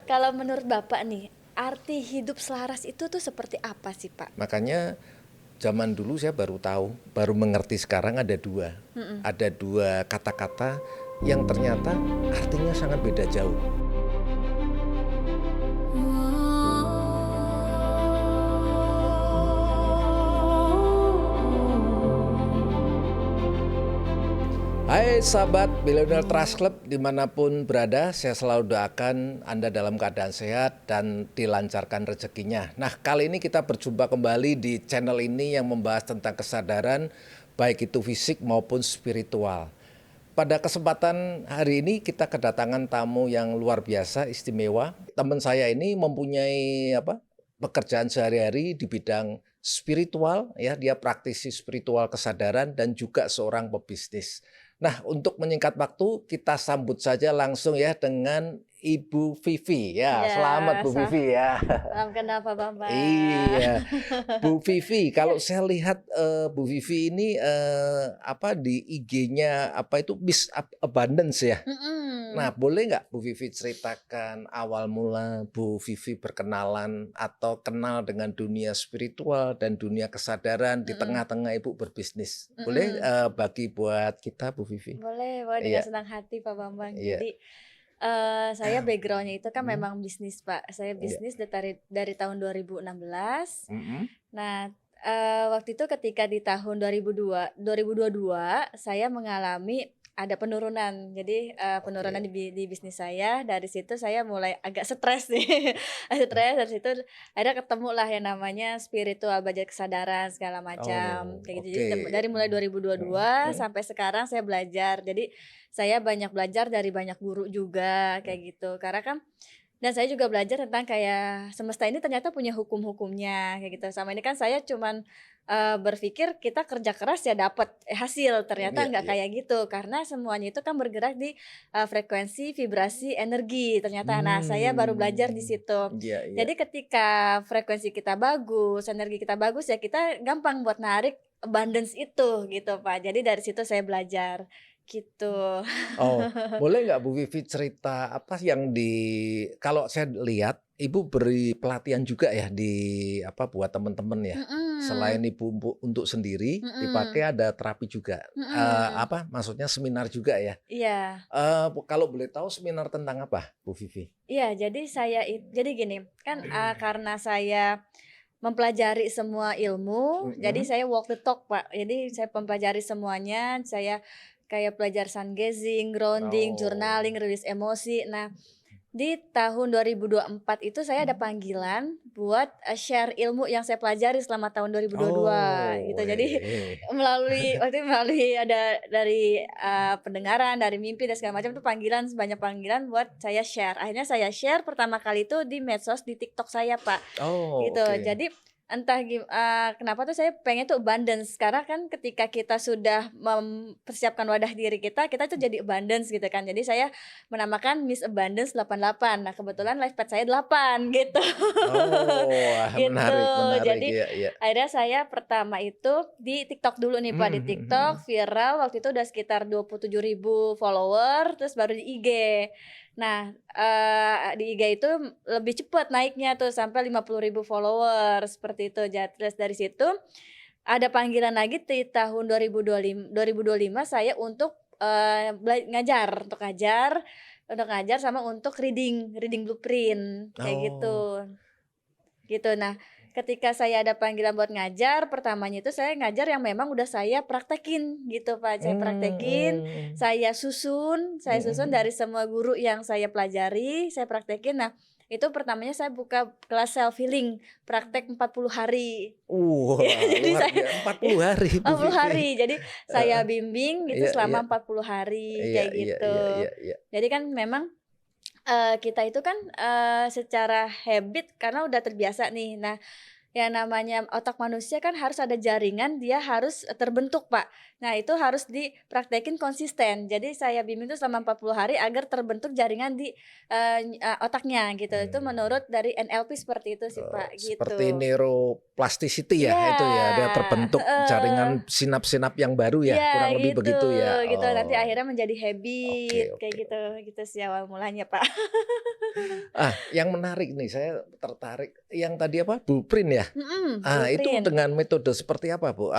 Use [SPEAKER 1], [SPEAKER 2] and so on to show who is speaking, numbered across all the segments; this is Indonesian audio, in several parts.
[SPEAKER 1] Kalau menurut Bapak nih, arti hidup selaras itu tuh seperti apa sih, Pak?
[SPEAKER 2] Makanya zaman dulu saya baru mengerti sekarang ada dua kata-kata yang ternyata artinya sangat beda jauh. Hai sahabat Billionaire Trust Club dimanapun berada, saya selalu doakan Anda dalam keadaan sehat dan dilancarkan rezekinya. Nah, kali ini kita berjumpa kembali di channel ini yang membahas tentang kesadaran baik itu fisik maupun spiritual. Pada kesempatan hari ini kita kedatangan tamu yang luar biasa istimewa. Teman saya ini mempunyai pekerjaan sehari-hari di bidang spiritual, ya, dia praktisi spiritual kesadaran dan juga seorang pebisnis. Nah, untuk menyingkat waktu, kita sambut saja langsung ya dengan Ibu Vivi. Ya,
[SPEAKER 1] Ya,
[SPEAKER 2] selamat Bu Vivi ya.
[SPEAKER 1] salam kenal Pak Bambang.
[SPEAKER 2] Iya, Bu Vivi. Kalau saya lihat Bu Vivi ini di IG-nya itu Miss Abundance ya. Nah,
[SPEAKER 1] Mm-mm.
[SPEAKER 2] boleh nggak Bu Vivi ceritakan awal mula Bu Vivi berkenalan atau kenal dengan dunia spiritual dan dunia kesadaran di
[SPEAKER 1] Mm-mm.
[SPEAKER 2] tengah-tengah Ibu berbisnis? Boleh
[SPEAKER 1] Mm-mm.
[SPEAKER 2] bagi buat kita Bu Vivi?
[SPEAKER 1] Boleh dengan
[SPEAKER 2] Iya,
[SPEAKER 1] senang hati Pak Bambang.
[SPEAKER 2] iya.
[SPEAKER 1] Jadi saya backgroundnya itu kan
[SPEAKER 2] Hmm,
[SPEAKER 1] memang bisnis, Pak. Saya
[SPEAKER 2] iya.
[SPEAKER 1] bisnis dari tahun 2016.
[SPEAKER 2] Mm-mm.
[SPEAKER 1] Nah, waktu itu ketika di tahun 2022 saya mengalami ada penurunan. Jadi, penurunan
[SPEAKER 2] Oke.
[SPEAKER 1] di bisnis saya, dari situ saya mulai agak stres nih, stres, dari situ akhirnya ketemulah yang namanya spiritual budget kesadaran segala macam,
[SPEAKER 2] Oh,
[SPEAKER 1] kayak gitu. Jadi
[SPEAKER 2] oke.
[SPEAKER 1] dari mulai
[SPEAKER 2] Mm,
[SPEAKER 1] 2022
[SPEAKER 2] mm.
[SPEAKER 1] sampai sekarang saya belajar. Jadi saya banyak belajar dari banyak guru juga, kayak gitu. Karena kan dan saya juga belajar tentang kayak semesta ini ternyata punya hukum-hukumnya kayak gitu. Sama ini kan saya cuman, berpikir kita kerja keras ya dapat hasil, ternyata
[SPEAKER 2] Iya,
[SPEAKER 1] nggak
[SPEAKER 2] iya.
[SPEAKER 1] kayak gitu. Karena semuanya itu kan bergerak di, frekuensi, vibrasi, energi ternyata. Nah, saya baru belajar di situ.
[SPEAKER 2] Iya, iya.
[SPEAKER 1] Jadi ketika frekuensi kita bagus, energi kita bagus, ya kita gampang buat narik abundance itu gitu, Pak. Jadi dari situ saya belajar, gitu.
[SPEAKER 2] Oh, boleh nggak Bu Vivi cerita apa sih yang kalau saya lihat Ibu beri pelatihan juga ya buat teman-teman ya. Selain
[SPEAKER 1] Mhm,
[SPEAKER 2] untuk sendiri,
[SPEAKER 1] mhm,
[SPEAKER 2] dipakai ada terapi juga.
[SPEAKER 1] mhm.
[SPEAKER 2] Maksudnya seminar juga ya.
[SPEAKER 1] Iya,
[SPEAKER 2] Kalau boleh tahu seminar tentang apa, Bu Vivi?
[SPEAKER 1] iya, jadi gini, kan, karena saya mempelajari semua ilmu, jadi
[SPEAKER 2] Mhm.
[SPEAKER 1] saya walk the talk, Pak. Jadi saya mempelajari semuanya, saya kayak belajar sun gazing, grounding,
[SPEAKER 2] Oh.
[SPEAKER 1] journaling, rilis emosi. Nah, di tahun 2024 itu saya ada panggilan buat, share ilmu yang saya pelajari selama tahun 2022
[SPEAKER 2] Oh,
[SPEAKER 1] gitu. Jadi
[SPEAKER 2] weh.
[SPEAKER 1] melalui ada dari, pendengaran, dari mimpi dan segala macam itu banyak panggilan buat saya share. Akhirnya saya share pertama kali itu di medsos, di TikTok saya, Pak.
[SPEAKER 2] Oh,
[SPEAKER 1] Gitu.
[SPEAKER 2] oke.
[SPEAKER 1] Jadi kenapa tuh saya pengen tuh abundance, karena kan ketika kita sudah mempersiapkan wadah diri kita, kita tuh jadi abundance gitu kan. Jadi saya menamakan Miss Abundance 88. Nah, kebetulan life path saya 8 gitu.
[SPEAKER 2] Oh, wah,
[SPEAKER 1] Gitu.
[SPEAKER 2] menarik menarik.
[SPEAKER 1] Jadi
[SPEAKER 2] Iya, iya.
[SPEAKER 1] akhirnya saya pertama itu di TikTok dulu nih, Pak, di
[SPEAKER 2] Mhm, mhm,
[SPEAKER 1] TikTok
[SPEAKER 2] mhm.
[SPEAKER 1] viral waktu itu udah sekitar 27.000 follower, terus baru di IG. Nah, di IG itu lebih cepat naiknya tuh sampai 50.000 followers seperti itu. Terus dari situ ada panggilan lagi di tahun 2025 saya untuk, untuk ngajar sama untuk reading reading blueprint kayak
[SPEAKER 2] Oh.
[SPEAKER 1] gitu, gitu. Nah, ketika saya ada panggilan buat ngajar, pertamanya itu saya ngajar yang memang udah saya praktekin gitu, Pak. Saya praktekin,
[SPEAKER 2] Mmm,
[SPEAKER 1] saya susun
[SPEAKER 2] mhm.
[SPEAKER 1] dari semua guru yang saya pelajari, saya praktekin. Nah, itu pertamanya saya buka kelas self healing, praktek 40 hari.
[SPEAKER 2] Wah,
[SPEAKER 1] Jadi
[SPEAKER 2] luar
[SPEAKER 1] saya
[SPEAKER 2] biasa 40 hari Bu
[SPEAKER 1] 40
[SPEAKER 2] Vivi.
[SPEAKER 1] hari. Jadi
[SPEAKER 2] Heeh.
[SPEAKER 1] saya bimbing gitu
[SPEAKER 2] Iya, iya.
[SPEAKER 1] selama 40 hari,
[SPEAKER 2] Iya,
[SPEAKER 1] kayak
[SPEAKER 2] iya,
[SPEAKER 1] gitu.
[SPEAKER 2] iya, iya, iya.
[SPEAKER 1] Jadi kan memang kita itu kan, secara habit karena udah terbiasa nih. Nah, yang namanya otak manusia kan harus ada jaringan, dia harus terbentuk, Pak. Nah, itu harus dipraktekin konsisten. Jadi saya bimbing tuh selama 40 hari agar terbentuk jaringan di, otaknya gitu. Itu
[SPEAKER 2] Mmm.
[SPEAKER 1] menurut dari NLP seperti itu sih, Pak,
[SPEAKER 2] Seperti
[SPEAKER 1] gitu.
[SPEAKER 2] neuroplasticity ya
[SPEAKER 1] Iya,
[SPEAKER 2] itu ya, dia terbentuk jaringan
[SPEAKER 1] heeh.
[SPEAKER 2] sinap-sinap yang baru ya,
[SPEAKER 1] Iya
[SPEAKER 2] kurang lebih
[SPEAKER 1] gitu
[SPEAKER 2] begitu ya?
[SPEAKER 1] gitu, nanti
[SPEAKER 2] Oh,
[SPEAKER 1] akhirnya menjadi
[SPEAKER 2] oke
[SPEAKER 1] habit, kayak
[SPEAKER 2] oke.
[SPEAKER 1] gitu sih awal mulanya, Pak.
[SPEAKER 2] Yang menarik nih, saya tertarik yang tadi apa, blueprint ya? Itu
[SPEAKER 1] Blueprint.
[SPEAKER 2] dengan metode seperti apa, Bu?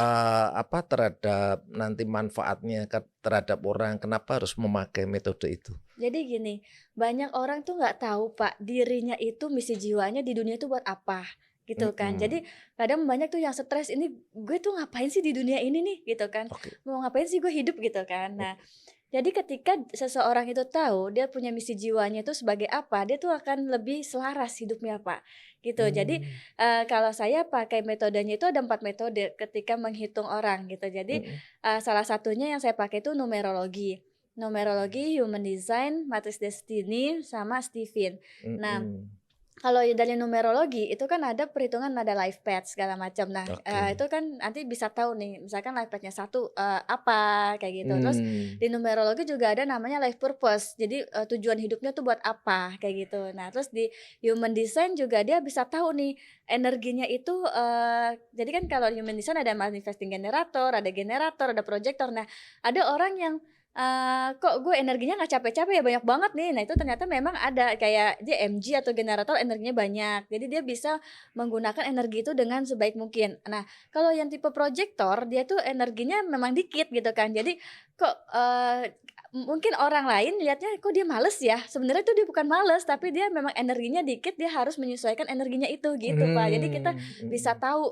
[SPEAKER 2] Terhadap nanti manfaatnya terhadap orang, kenapa harus memakai metode itu?
[SPEAKER 1] Jadi gini, banyak orang tuh nggak tahu, Pak, dirinya itu misi jiwanya di dunia itu buat apa, gitu kan.
[SPEAKER 2] Mhm,
[SPEAKER 1] Jadi kadang banyak tuh yang stres, "Ini gue tuh ngapain sih di dunia ini nih?" Gitu kan.
[SPEAKER 2] oke,
[SPEAKER 1] "Mau ngapain sih gue hidup?" Gitu kan. Nah,
[SPEAKER 2] mhm,
[SPEAKER 1] jadi ketika seseorang itu tahu dia punya misi jiwanya itu sebagai apa, dia tuh akan lebih selaras hidupnya, Pak, gitu. Jadi,
[SPEAKER 2] mmm,
[SPEAKER 1] kalau saya pakai metodenya itu ada 4 metode ketika menghitung orang gitu. Jadi,
[SPEAKER 2] mhm,
[SPEAKER 1] salah satunya yang saya pakai itu numerologi. Numerologi, Human Design, Matrix Destiny, sama Stephen. Nah,
[SPEAKER 2] mhm,
[SPEAKER 1] kalau dari numerologi itu kan ada perhitungan ada life path segala macam. Nah,
[SPEAKER 2] oke,
[SPEAKER 1] itu kan nanti bisa tahu nih misalkan life path-nya 1, apa kayak gitu. Terus
[SPEAKER 2] mmm,
[SPEAKER 1] di numerologi juga ada namanya life purpose. Jadi, tujuan hidupnya tuh buat apa kayak gitu. Nah, terus di human design juga dia bisa tahu nih energinya itu, jadi kan kalau human design ada manifesting generator, ada projector. Nah, ada orang yang kok gue energinya nggak capek-capek ya, banyak banget nih. Nah, itu ternyata memang ada kayak dia MG atau generator energinya banyak. Jadi dia bisa menggunakan energi itu dengan sebaik mungkin. Nah, kalau yang tipe projektor, dia tuh energinya memang dikit gitu kan. Jadi kok, mungkin orang lain lihatnya, "Kok dia males ya?" Sebenarnya tuh dia bukan males, tapi dia memang energinya dikit, dia harus menyesuaikan energinya itu, gitu, Pak. Jadi kita bisa
[SPEAKER 2] mhm,
[SPEAKER 1] tahu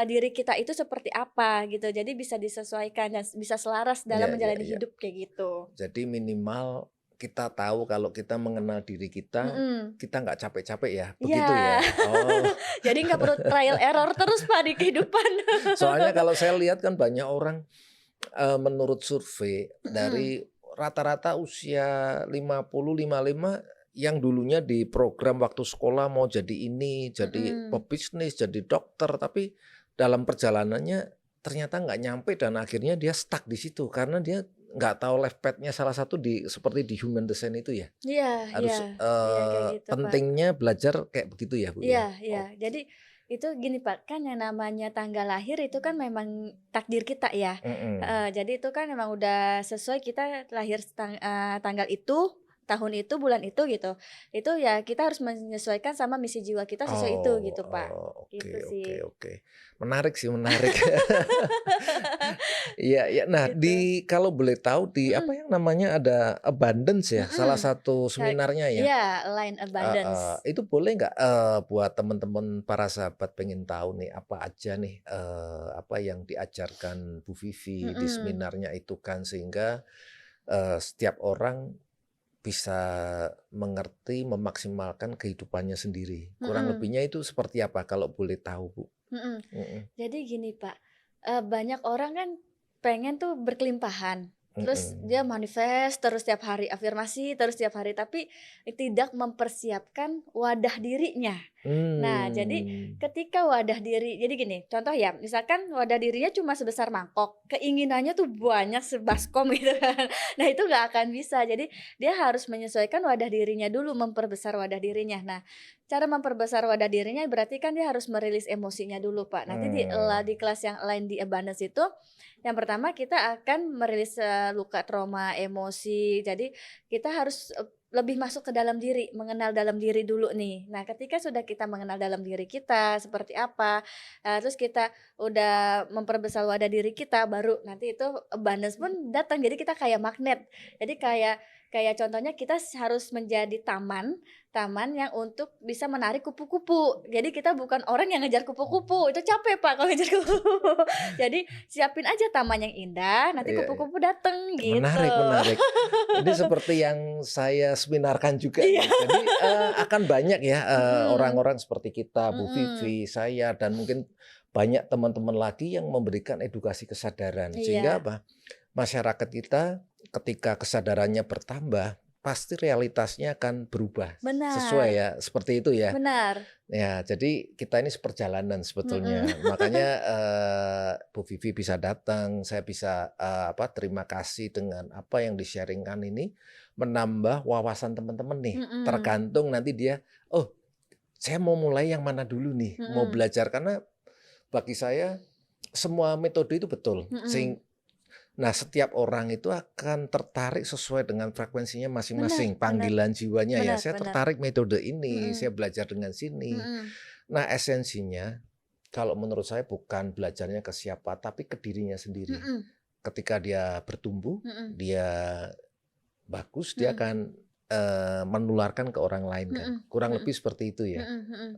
[SPEAKER 1] diri kita itu seperti apa gitu, jadi bisa disesuaikan dan bisa selaras dalam
[SPEAKER 2] iya iya
[SPEAKER 1] menjalani
[SPEAKER 2] iya.
[SPEAKER 1] hidup kayak gitu.
[SPEAKER 2] Jadi minimal kita tahu kalau kita mengenal diri kita,
[SPEAKER 1] Mhm,
[SPEAKER 2] kita nggak capek-capek ya,
[SPEAKER 1] iya.
[SPEAKER 2] begitu ya? Oh,
[SPEAKER 1] Jadi nggak perlu trial error terus, Pak, di kehidupan.
[SPEAKER 2] soalnya kalau saya lihat kan banyak orang, menurut survei
[SPEAKER 1] Mhm,
[SPEAKER 2] dari rata-rata usia 55 yang dulunya di program waktu sekolah mau jadi ini, jadi
[SPEAKER 1] mhm.
[SPEAKER 2] pebisnis, jadi dokter, tapi dalam perjalanannya ternyata nggak nyampe dan akhirnya dia stuck di situ karena dia nggak tahu life path-nya salah satu seperti di human design itu ya?
[SPEAKER 1] Iya iya
[SPEAKER 2] Harus,
[SPEAKER 1] iya kayak gitu, Pak.
[SPEAKER 2] pentingnya belajar kayak begitu ya, Bu,
[SPEAKER 1] Iya
[SPEAKER 2] ya?
[SPEAKER 1] iya. Jadi itu gini, Pak, kan yang namanya tanggal lahir itu kan memang takdir kita ya, heeh.
[SPEAKER 2] Mhm.
[SPEAKER 1] Jadi itu kan memang udah sesuai kita lahir tanggal itu, tahun itu, bulan itu gitu. Itu ya kita harus menyesuaikan sama misi jiwa kita sesuai itu
[SPEAKER 2] Oh
[SPEAKER 1] gitu, Pak.
[SPEAKER 2] oh, oke
[SPEAKER 1] Gitu sih.
[SPEAKER 2] oke oke. Menarik sih, menarik. Iya iya. Nah,
[SPEAKER 1] Gitu.
[SPEAKER 2] kalau boleh tahu di apa
[SPEAKER 1] Mhm
[SPEAKER 2] yang namanya ada abundance ya, salah
[SPEAKER 1] mhm.
[SPEAKER 2] satu seminarnya ya?
[SPEAKER 1] Iya, Line Abundance.
[SPEAKER 2] Itu boleh nggak, buat teman-teman para sahabat pengen tahu nih, apa aja nih, apa yang diajarkan Bu Vivi di
[SPEAKER 1] Mhm
[SPEAKER 2] seminarnya itu kan, sehingga, setiap orang bisa mengerti, memaksimalkan kehidupannya sendiri. Kurang
[SPEAKER 1] mhm
[SPEAKER 2] lebihnya itu seperti apa kalau boleh tahu, Bu?
[SPEAKER 1] mhm.
[SPEAKER 2] Mhm
[SPEAKER 1] Jadi gini, Pak, banyak orang kan pengen tuh berkelimpahan, terus dia
[SPEAKER 2] mhm.
[SPEAKER 1] manifest terus tiap hari, afirmasi terus tiap hari, tapi tidak mempersiapkan wadah dirinya. Nah, jadi
[SPEAKER 2] Mmm,
[SPEAKER 1] ketika wadah diri jadi gini, contoh ya, misalkan wadah dirinya cuma sebesar mangkok, keinginannya tuh banyak sebaskom gitu kan. Nah, itu nggak akan bisa. Jadi dia harus menyesuaikan wadah dirinya dulu, memperbesar wadah dirinya. Nah, cara memperbesar wadah dirinya berarti kan dia harus merilis emosinya dulu, Pak. Nanti di
[SPEAKER 2] mmm,
[SPEAKER 1] kelas yang lain di Abundance itu, yang pertama kita akan merilis, luka, trauma, emosi. Jadi kita harus, lebih masuk ke dalam diri, mengenal dalam diri dulu nih. Nah, ketika sudah kita mengenal dalam diri kita seperti apa, terus kita udah memperbesar wadah diri kita, baru nanti itu abundance pun datang. Jadi kita kayak magnet. Jadi kayak kayak contohnya kita harus menjadi taman, taman yang untuk bisa menarik kupu-kupu. Jadi kita bukan orang yang ngejar kupu-kupu, itu capek, Pak, kalau ngejar kupu-kupu. Jadi siapin aja taman yang indah, nanti
[SPEAKER 2] iya iya.
[SPEAKER 1] kupu-kupu dateng, gitu.
[SPEAKER 2] Menarik menarik. Ini seperti yang saya seminarkan juga
[SPEAKER 1] Iya.
[SPEAKER 2] nih. Jadi, akan banyak ya,
[SPEAKER 1] Mhm,
[SPEAKER 2] orang-orang seperti kita, Bu
[SPEAKER 1] mhm,
[SPEAKER 2] Vivi, saya, dan mungkin banyak teman-teman lagi yang memberikan edukasi kesadaran. Sehingga
[SPEAKER 1] iya,
[SPEAKER 2] apa, masyarakat kita ketika kesadarannya bertambah, pasti realitasnya akan berubah. Sesuai
[SPEAKER 1] Benar,
[SPEAKER 2] ya, seperti itu ya.
[SPEAKER 1] benar.
[SPEAKER 2] Ya, jadi kita ini seperjalanan sebetulnya.
[SPEAKER 1] Mhm.
[SPEAKER 2] Makanya Bu Vivi bisa datang, saya bisa terima kasih dengan apa yang di-sharing-kan ini menambah wawasan teman-teman nih.
[SPEAKER 1] Mhm,
[SPEAKER 2] Tergantung nanti dia, oh, saya mau mulai yang mana dulu nih, mau
[SPEAKER 1] mhm,
[SPEAKER 2] belajar karena bagi saya semua metode itu betul.
[SPEAKER 1] mhm.
[SPEAKER 2] Nah, setiap orang itu akan tertarik sesuai dengan frekuensinya
[SPEAKER 1] Benar,
[SPEAKER 2] masing-masing,
[SPEAKER 1] benar,
[SPEAKER 2] panggilan jiwanya ya.
[SPEAKER 1] benar,
[SPEAKER 2] Saya
[SPEAKER 1] benar.
[SPEAKER 2] tertarik metode ini,
[SPEAKER 1] Mhm,
[SPEAKER 2] saya belajar dengan sini.
[SPEAKER 1] mhm,
[SPEAKER 2] Nah, esensinya kalau menurut saya bukan belajarnya ke siapa, tapi ke dirinya sendiri.
[SPEAKER 1] mhm,
[SPEAKER 2] Ketika dia bertumbuh,
[SPEAKER 1] mhm,
[SPEAKER 2] dia bagus, dia
[SPEAKER 1] mhm,
[SPEAKER 2] akan menularkan ke orang lain kan.
[SPEAKER 1] mhm,
[SPEAKER 2] Kurang
[SPEAKER 1] mhm,
[SPEAKER 2] lebih seperti itu ya.
[SPEAKER 1] mhm, mhm.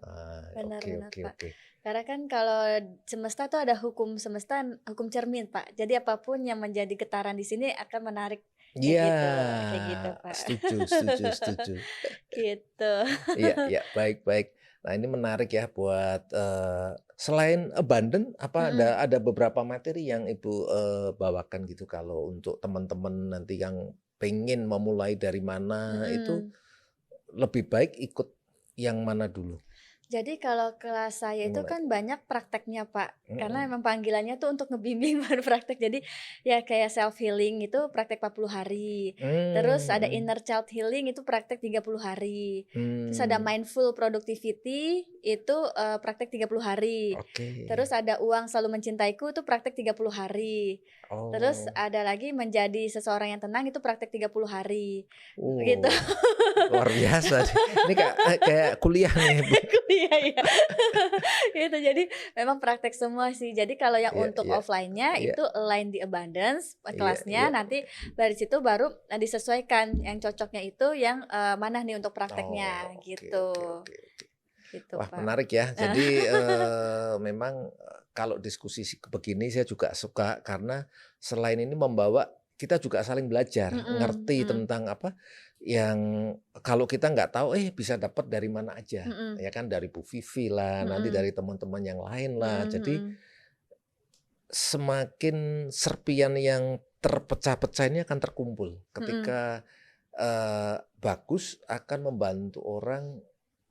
[SPEAKER 1] Benar,
[SPEAKER 2] Oke,
[SPEAKER 1] benar,
[SPEAKER 2] oke,
[SPEAKER 1] Pak.
[SPEAKER 2] oke.
[SPEAKER 1] Karena kan kalau semesta tuh ada hukum semesta, hukum cermin, Pak. Jadi apapun yang menjadi getaran di sini akan menarik
[SPEAKER 2] Iya,
[SPEAKER 1] kayak gitu, Pak.
[SPEAKER 2] setuju, setuju, setuju.
[SPEAKER 1] Gitu.
[SPEAKER 2] Iya, iya, baik, baik. Nah, ini menarik ya buat selain abundant, apa
[SPEAKER 1] Mhm,
[SPEAKER 2] ada beberapa materi yang Ibu bawakan gitu kalau untuk teman-teman nanti yang pengen memulai dari mana itu
[SPEAKER 1] mhm.
[SPEAKER 2] lebih baik ikut yang mana dulu?
[SPEAKER 1] Jadi kalau kelas saya itu
[SPEAKER 2] Mulai.
[SPEAKER 1] kan banyak prakteknya, Pak. Karena
[SPEAKER 2] Mhm.
[SPEAKER 1] emang panggilannya tuh untuk ngebimbing baru praktek. Jadi ya kayak self healing itu praktek 40 hari. Terus ada
[SPEAKER 2] Mhm.
[SPEAKER 1] inner child healing itu praktek 30 hari. Terus ada
[SPEAKER 2] Mmm,
[SPEAKER 1] mindful productivity itu praktek 30 hari.
[SPEAKER 2] oke.
[SPEAKER 1] Terus ada uang selalu mencintaiku itu praktek 30 hari. Terus
[SPEAKER 2] Oh,
[SPEAKER 1] ada lagi menjadi seseorang yang tenang itu praktek 30 hari. Gitu.
[SPEAKER 2] uh, luar biasa nih. Ini kayak kuliah nih, Bu.
[SPEAKER 1] Iya, iya. Gitu, jadi memang praktek semua sih. Jadi kalau yang
[SPEAKER 2] Iya,
[SPEAKER 1] untuk
[SPEAKER 2] iya,
[SPEAKER 1] offline-nya
[SPEAKER 2] iya,
[SPEAKER 1] itu align di abundance,
[SPEAKER 2] iya,
[SPEAKER 1] kelasnya
[SPEAKER 2] iya.
[SPEAKER 1] nanti dari situ baru, disesuaikan yang cocoknya itu yang, mana nih untuk prakteknya,
[SPEAKER 2] Oh, oke, oke,
[SPEAKER 1] gitu.
[SPEAKER 2] oke, oke.
[SPEAKER 1] Gitu,
[SPEAKER 2] Wah,
[SPEAKER 1] Pak.
[SPEAKER 2] menarik ya.
[SPEAKER 1] Heeh.
[SPEAKER 2] Jadi, memang, kalau diskusi begini saya juga suka karena selain ini membawa kita juga saling belajar,
[SPEAKER 1] Mhm,
[SPEAKER 2] ngerti
[SPEAKER 1] mhm,
[SPEAKER 2] tentang apa yang kalau kita nggak tahu, bisa dapat dari mana aja,
[SPEAKER 1] mhm,
[SPEAKER 2] ya kan, dari Bu Vivi lah, nanti
[SPEAKER 1] mhm,
[SPEAKER 2] dari teman-teman yang lain lah.
[SPEAKER 1] mhm,
[SPEAKER 2] Jadi
[SPEAKER 1] mhm.
[SPEAKER 2] semakin serpian yang terpecah-pecah ini akan terkumpul
[SPEAKER 1] Mhm,
[SPEAKER 2] ketika, bagus akan membantu orang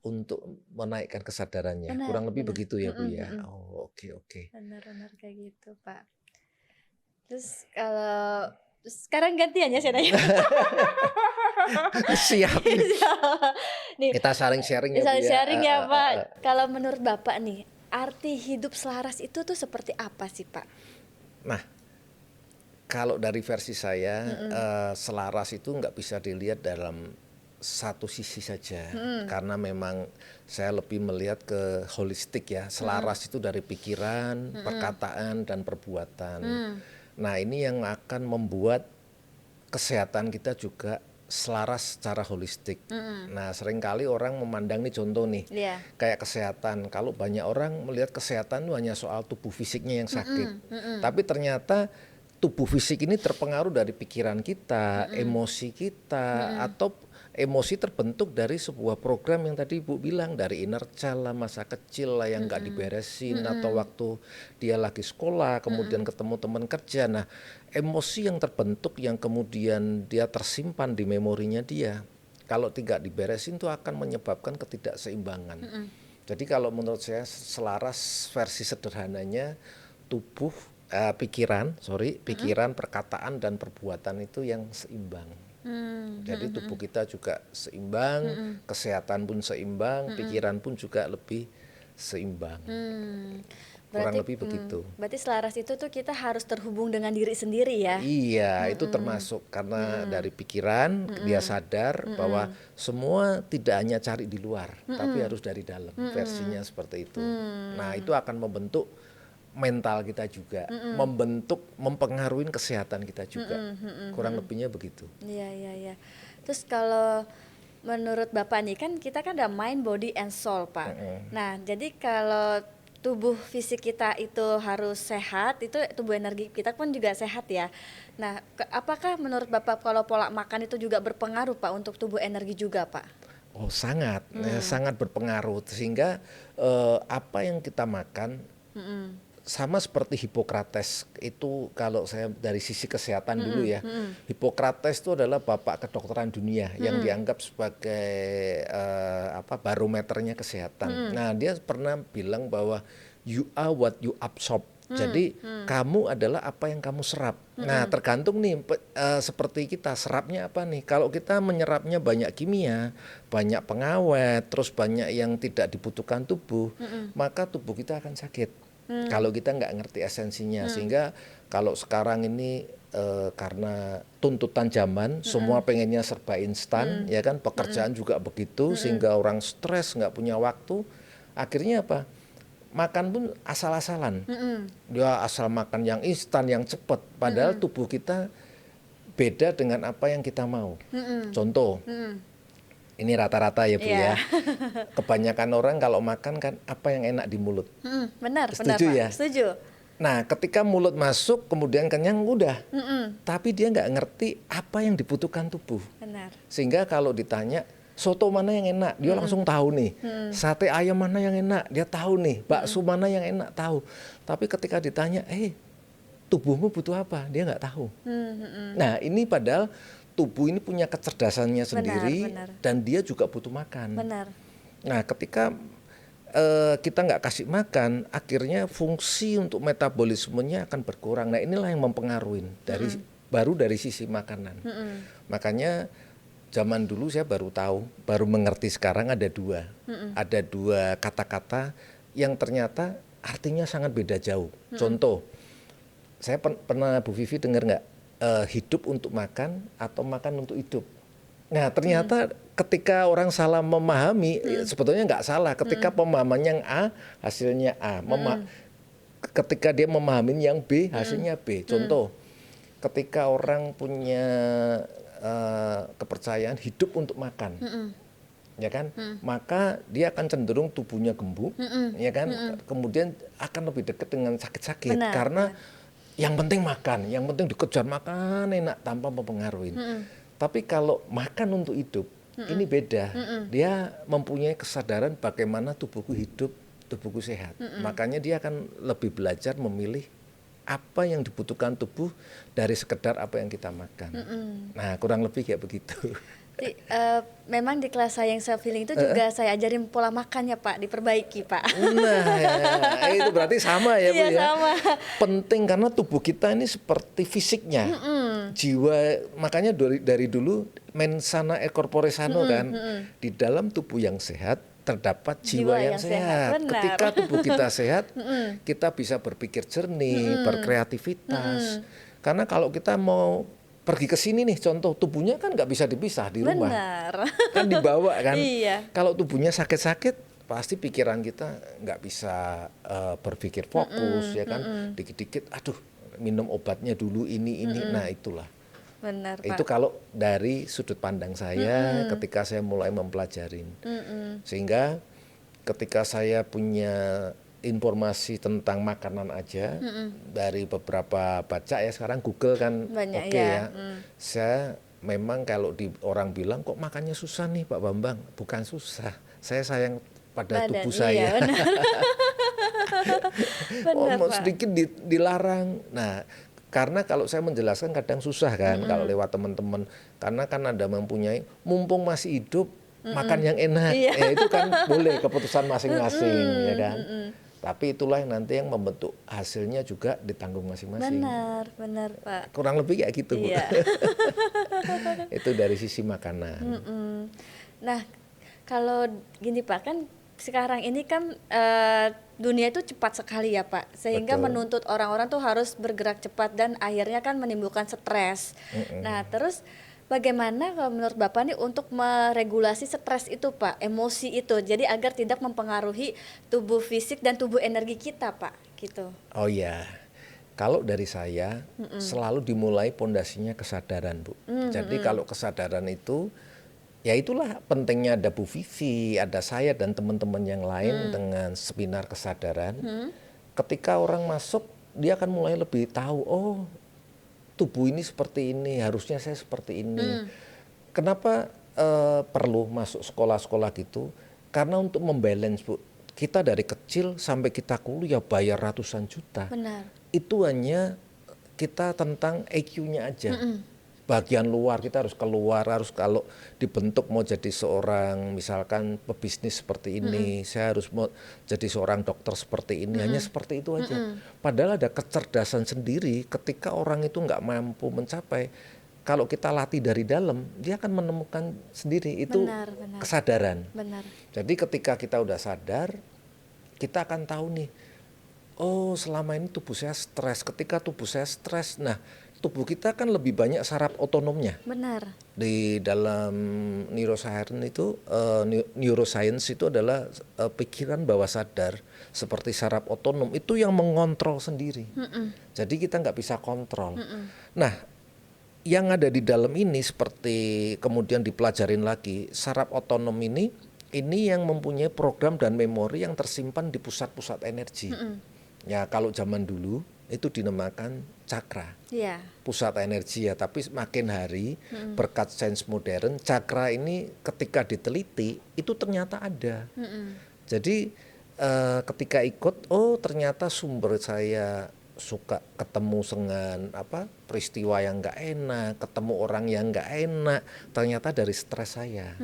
[SPEAKER 2] untuk menaikkan kesadarannya,
[SPEAKER 1] benar,
[SPEAKER 2] kurang lebih
[SPEAKER 1] benar.
[SPEAKER 2] begitu ya, Bu,
[SPEAKER 1] Mhm,
[SPEAKER 2] ya?
[SPEAKER 1] mhm.
[SPEAKER 2] Oh, oke, oke.
[SPEAKER 1] Benar, benar kayak gitu, Pak. Terus kalau sekarang gantian ya saya nanya?
[SPEAKER 2] Siap nih,
[SPEAKER 1] Nih,
[SPEAKER 2] kita saling sharing ya, Bu,
[SPEAKER 1] saling
[SPEAKER 2] ya,
[SPEAKER 1] sharing ya,
[SPEAKER 2] heeh.
[SPEAKER 1] Pak. Kalau menurut Bapak nih, arti hidup selaras itu tuh seperti apa sih, Pak?
[SPEAKER 2] Nah, kalau dari versi saya,
[SPEAKER 1] Mhm,
[SPEAKER 2] selaras itu nggak bisa dilihat dalam satu sisi saja,
[SPEAKER 1] mhm,
[SPEAKER 2] karena memang saya lebih melihat ke holistik ya,
[SPEAKER 1] mhm,
[SPEAKER 2] selaras itu dari pikiran,
[SPEAKER 1] mhm,
[SPEAKER 2] perkataan, dan perbuatan.
[SPEAKER 1] mmm,
[SPEAKER 2] Nah, ini yang akan membuat kesehatan kita juga selaras secara holistik.
[SPEAKER 1] mhm,
[SPEAKER 2] Nah, seringkali orang memandang nih contoh nih,
[SPEAKER 1] iya,
[SPEAKER 2] kayak kesehatan. Kalau banyak orang melihat kesehatan itu hanya soal tubuh fisiknya yang sakit.
[SPEAKER 1] mhm, mhm,
[SPEAKER 2] Tapi ternyata tubuh fisik ini terpengaruh dari pikiran kita,
[SPEAKER 1] mhm,
[SPEAKER 2] emosi kita,
[SPEAKER 1] mhm,
[SPEAKER 2] atau emosi terbentuk dari sebuah program yang tadi Ibu bilang, dari inner child lah, masa kecil lah yang nggak
[SPEAKER 1] mhm,
[SPEAKER 2] diberesin, atau
[SPEAKER 1] mhm,
[SPEAKER 2] waktu dia lagi sekolah, kemudian
[SPEAKER 1] mhm,
[SPEAKER 2] ketemu teman kerja. Nah, emosi yang terbentuk yang kemudian dia tersimpan di memorinya dia, kalau tidak diberesin itu akan menyebabkan ketidakseimbangan.
[SPEAKER 1] mhm,
[SPEAKER 2] Jadi kalau menurut saya selaras versi sederhananya tubuh,
[SPEAKER 1] mhm,
[SPEAKER 2] pikiran, perkataan dan perbuatan itu yang seimbang.
[SPEAKER 1] mmm,
[SPEAKER 2] Jadi
[SPEAKER 1] mhm,
[SPEAKER 2] tubuh
[SPEAKER 1] mhm,
[SPEAKER 2] kita juga seimbang,
[SPEAKER 1] mhm,
[SPEAKER 2] kesehatan pun seimbang,
[SPEAKER 1] mhm,
[SPEAKER 2] pikiran pun juga lebih seimbang.
[SPEAKER 1] mmm.
[SPEAKER 2] Kurang
[SPEAKER 1] Berarti
[SPEAKER 2] lebih begitu.
[SPEAKER 1] berarti selaras itu tuh kita harus terhubung dengan diri sendiri ya?
[SPEAKER 2] Iya, itu
[SPEAKER 1] Mhm,
[SPEAKER 2] termasuk karena
[SPEAKER 1] mmm,
[SPEAKER 2] dari pikiran dia
[SPEAKER 1] mhm,
[SPEAKER 2] sadar bahwa
[SPEAKER 1] mhm,
[SPEAKER 2] semua tidak hanya cari di luar, tapi
[SPEAKER 1] mhm,
[SPEAKER 2] harus dari dalam. Versinya
[SPEAKER 1] mhm,
[SPEAKER 2] seperti itu. Nah,
[SPEAKER 1] mmm,
[SPEAKER 2] itu akan membentuk mental kita juga,
[SPEAKER 1] mhm,
[SPEAKER 2] mempengaruhi kesehatan kita juga.
[SPEAKER 1] mhm, mhm,
[SPEAKER 2] Kurang
[SPEAKER 1] mhm.
[SPEAKER 2] lebihnya begitu.
[SPEAKER 1] Iya, iya, iya. Terus kalau menurut Bapak nih, kan kita kan ada mind, body, and soul, Pak.
[SPEAKER 2] Mm-mm.
[SPEAKER 1] Nah, jadi kalau tubuh fisik kita itu harus sehat, itu tubuh energi kita pun juga sehat ya. Nah, apakah menurut Bapak kalau pola makan itu juga berpengaruh, Pak, untuk tubuh energi juga, Pak?
[SPEAKER 2] Oh, sangat,
[SPEAKER 1] Hmm,
[SPEAKER 2] sangat berpengaruh sehingga apa yang kita makan
[SPEAKER 1] mhm,
[SPEAKER 2] sama seperti Hippocrates itu, kalau saya dari sisi kesehatan dulu ya. Hippocrates itu adalah bapak kedokteran dunia yang dianggap sebagai barometernya kesehatan. Nah, dia pernah bilang bahwa you are what you absorb. Jadi kamu adalah apa yang kamu serap. Nah, tergantung nih seperti kita serapnya apa nih. Kalau kita menyerapnya banyak kimia, banyak pengawet, terus banyak yang tidak dibutuhkan tubuh, maka tubuh kita akan sakit. Kalau kita nggak ngerti esensinya. Sehingga kalau sekarang ini karena tuntutan zaman, semua pengennya serba instan, ya kan, pekerjaan juga begitu, sehingga orang stres, nggak punya waktu. Akhirnya apa? Makan pun asal-asalan. Dia asal makan yang instan, yang cepat. Padahal tubuh kita beda dengan apa yang kita mau. Contoh, ini rata-rata ya Bu ya. Kebanyakan orang kalau makan kan apa yang enak di mulut.
[SPEAKER 1] Benar,
[SPEAKER 2] Setuju
[SPEAKER 1] benar,
[SPEAKER 2] ya?
[SPEAKER 1] Pak. Setuju.
[SPEAKER 2] Nah, ketika mulut masuk kemudian kenyang udah. Tapi dia nggak ngerti apa yang dibutuhkan tubuh.
[SPEAKER 1] Benar.
[SPEAKER 2] Sehingga kalau ditanya soto mana yang enak, dia langsung tahu nih. Sate ayam mana yang enak, dia tahu nih. Bakso mana yang enak, tahu. Tapi ketika ditanya, tubuhmu butuh apa, dia nggak tahu. Nah, ini padahal tubuh ini punya kecerdasannya sendiri,
[SPEAKER 1] benar.
[SPEAKER 2] dan dia juga butuh makan.
[SPEAKER 1] Benar.
[SPEAKER 2] Nah, ketika kita nggak kasih makan, akhirnya fungsi untuk metabolismenya akan berkurang. Nah, inilah yang mempengaruhi baru dari sisi makanan. Makanya zaman dulu saya baru mengerti sekarang ada dua kata-kata yang ternyata artinya sangat beda jauh. Contoh, saya pernah Bu Vivi dengar nggak hidup untuk makan atau makan untuk hidup? Nah, ternyata ketika orang salah memahami, sebetulnya nggak salah. Ketika pemahaman yang A, hasilnya A. Ketika dia memahami yang B, hasilnya B. Contoh, ketika orang punya kepercayaan hidup untuk makan, ya kan, maka dia akan cenderung tubuhnya gemuk, ya kan, kemudian akan lebih dekat dengan sakit-sakit, karena yang penting makan, yang penting dikejar makan enak tanpa mempengaruhi. Tapi kalau makan untuk hidup, ini beda. Dia mempunyai kesadaran bagaimana tubuhku hidup, tubuhku sehat. Makanya dia akan lebih belajar memilih apa yang dibutuhkan tubuh dari sekedar apa yang kita makan. Nah, kurang lebih kayak begitu.
[SPEAKER 1] Memang di kelas saya yang self healing itu juga saya ajarin pola makannya Pak, diperbaiki Pak.
[SPEAKER 2] Nah, itu berarti sama ya Bu
[SPEAKER 1] Iya,
[SPEAKER 2] ya.
[SPEAKER 1] sama.
[SPEAKER 2] Penting karena tubuh kita ini seperti fisiknya, jiwa. Makanya dari dulu mens sana e corpore sano kan. Di dalam tubuh yang sehat terdapat jiwa yang sehat. Ketika tubuh kita sehat, kita bisa berpikir jernih, berkreativitas. Karena kalau kita mau pergi ke sini nih, contoh tubuhnya kan nggak bisa dipisah di rumah.
[SPEAKER 1] Benar.
[SPEAKER 2] Kan dibawa kan.
[SPEAKER 1] Iya.
[SPEAKER 2] Kalau tubuhnya sakit-sakit, pasti pikiran kita nggak bisa berpikir fokus, ya kan. Dikit-dikit, aduh minum obatnya dulu ini. Nah, itulah.
[SPEAKER 1] Benar, Pak.
[SPEAKER 2] Itu kalau dari sudut pandang saya ketika saya mulai mempelajari. Sehingga ketika saya punya informasi tentang makanan aja, dari beberapa baca ya, sekarang Google kan
[SPEAKER 1] Banyak,
[SPEAKER 2] oke
[SPEAKER 1] ya.
[SPEAKER 2] ya. Saya memang kalau orang bilang kok makannya susah nih Pak Bambang, bukan susah. Saya sayang pada tubuh saya.
[SPEAKER 1] Iya, benar. Benar,
[SPEAKER 2] mau
[SPEAKER 1] Pak.
[SPEAKER 2] sedikit dilarang. Nah, karena kalau saya menjelaskan kadang susah kan kalau lewat teman-teman, karena kan ada mempunyai, mumpung masih hidup makan yang enak,
[SPEAKER 1] Iya.
[SPEAKER 2] itu kan boleh, keputusan masing-masing, ya kan. Tapi itulah yang nanti yang membentuk hasilnya juga ditanggung masing-masing.
[SPEAKER 1] Benar Pak.
[SPEAKER 2] Kurang lebih kayak gitu Bu.
[SPEAKER 1] Iya.
[SPEAKER 2] Itu dari sisi makanan.
[SPEAKER 1] Nah, kalau gini Pak, kan sekarang ini kan dunia itu cepat sekali ya Pak, sehingga
[SPEAKER 2] Betul.
[SPEAKER 1] menuntut orang-orang tuh harus bergerak cepat dan akhirnya kan menimbulkan stres. Nah, terus bagaimana kalau menurut Bapak nih untuk meregulasi stres itu Pak, emosi itu, jadi agar tidak mempengaruhi tubuh fisik dan tubuh energi kita Pak, gitu.
[SPEAKER 2] Oh iya, kalau dari saya selalu dimulai pondasinya kesadaran Bu. Jadi kalau kesadaran itu, ya itulah pentingnya ada Bu Vivi, ada saya dan teman-teman yang lain dengan seminar kesadaran. Ketika orang masuk, dia akan mulai lebih tahu, oh tubuh ini seperti ini, harusnya saya seperti ini. Kenapa perlu masuk sekolah-sekolah gitu? Karena untuk membalance Bu. kita dari kecil sampai kita kuliah bayar ratusan juta.
[SPEAKER 1] Benar.
[SPEAKER 2] Itu hanya kita tentang EQ-nya aja. Bagian luar kita harus keluar, harus kalau dibentuk mau jadi seorang misalkan pebisnis seperti ini, saya harus mau jadi seorang dokter seperti ini, hanya seperti itu aja. Padahal ada kecerdasan sendiri ketika orang itu nggak mampu mencapai. Kalau kita latih dari dalam, dia akan menemukan sendiri itu
[SPEAKER 1] Benar.
[SPEAKER 2] kesadaran.
[SPEAKER 1] Benar.
[SPEAKER 2] Jadi ketika kita udah sadar, kita akan tahu nih, oh selama ini tubuh saya stres. Ketika tubuh saya stres, nah tubuh kita kan lebih banyak saraf otonomnya.
[SPEAKER 1] Benar.
[SPEAKER 2] Di dalam neuroscience itu adalah pikiran bawah sadar seperti saraf otonom itu yang mengontrol sendiri. Jadi kita nggak bisa kontrol. Nah, yang ada di dalam ini seperti kemudian dipelajarin lagi, saraf otonom ini yang mempunyai program dan memori yang tersimpan di pusat-pusat energi. Ya kalau zaman dulu itu dinamakan cakra,
[SPEAKER 1] Iya.
[SPEAKER 2] pusat energi ya. Tapi makin hari berkat sains modern, cakra ini ketika diteliti itu ternyata ada. Jadi ketika ikut, oh ternyata sumber saya suka ketemu dengan peristiwa yang nggak enak, ketemu orang yang nggak enak, ternyata dari stres saya.